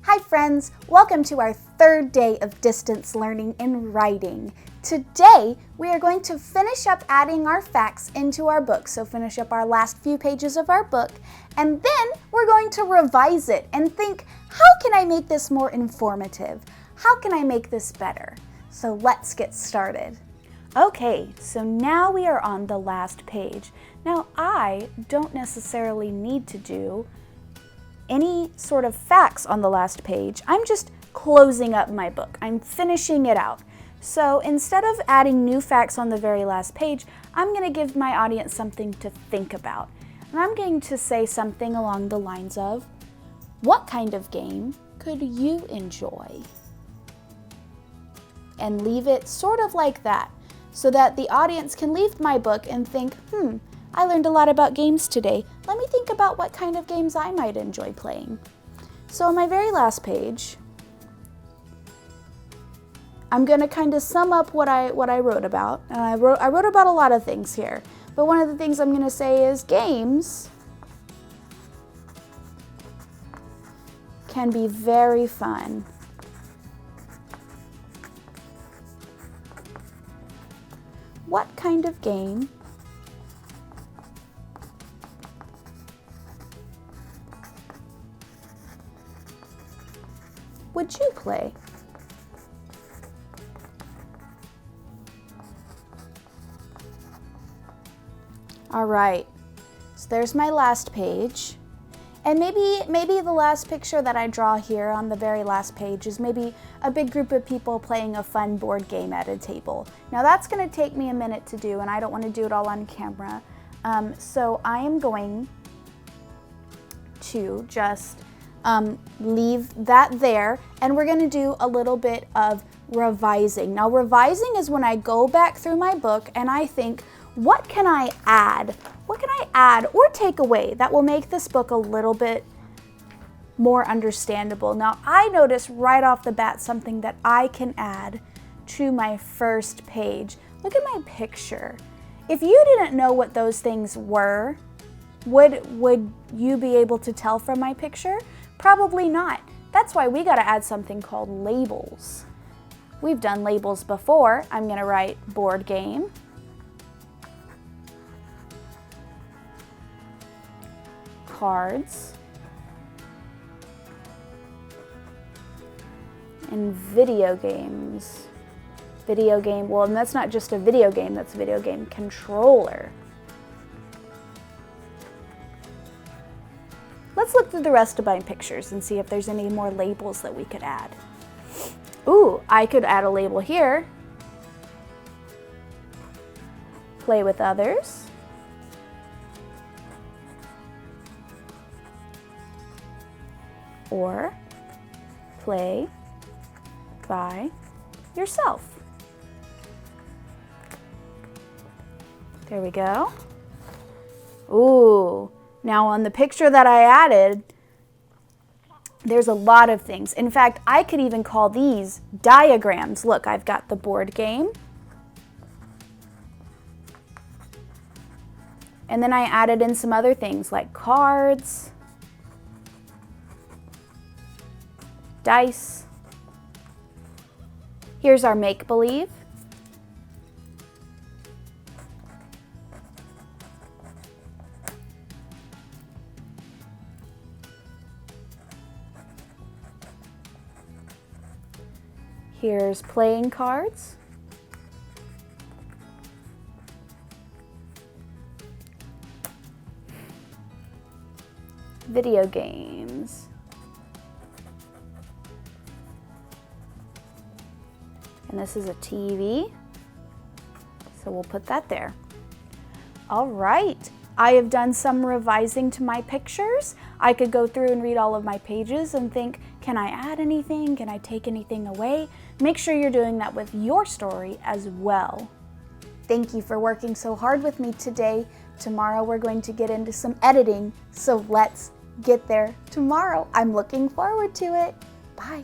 Hi friends, welcome to our third day of distance learning in writing. Today, we are going to finish up adding our facts into our book, so finish up our last few pages of our book, and then we're going to revise it and think, how can I make this more informative? How can I make this better? So let's get started. Okay, so now we are on the last page. Now I don't necessarily need to do any sort of facts on the last page. I'm just closing up my book. I'm finishing it out. So instead of adding new facts on the very last page, I'm going to give my audience something to think about. And I'm going to say something along the lines of, what kind of game could you enjoy? And leave it sort of like that, so that the audience can leave my book and think, I learned a lot about games today. Let me think about what kind of games I might enjoy playing. So on my very last page, I'm going to kind of sum up what I wrote about. And I wrote about a lot of things here. But one of the things I'm going to say is games can be very fun. What kind of game would you play? All right, so there's my last page. And maybe the last picture that I draw here on the very last page is maybe a big group of people playing a fun board game at a table. Now that's going to take me a minute to do, and I don't want to do it all on camera. So I am going to just leave that there, and we're going to do a little bit of revising. Now revising is when I go back through my book and I think, what can I add? What can I add or take away that will make this book a little bit more understandable? Now, I noticed right off the bat something that I can add to my first page. Look at my picture. If you didn't know what those things were, would you be able to tell from my picture? Probably not. That's why we got to add something called labels. We've done labels before. I'm going to write board game, cards, and video games. Video game, well, and that's not just a video game, that's a video game controller. Let's look through the rest of my pictures and see if there's any more labels that we could add. Ooh, I could add a label here. Play with others. Or play by yourself. There we go. Ooh, now on the picture that I added, there's a lot of things. In fact, I could even call these diagrams. Look, I've got the board game. And then I added in some other things like cards, dice. Here's our make-believe. Here's playing cards. Video games. And this is a TV, so we'll put that there. All right, I have done some revising to my pictures. I could go through and read all of my pages and think, can I add anything? Can I take anything away? Make sure you're doing that with your story as well. Thank you for working so hard with me today. Tomorrow we're going to get into some editing, so let's get there tomorrow. I'm looking forward to it. Bye.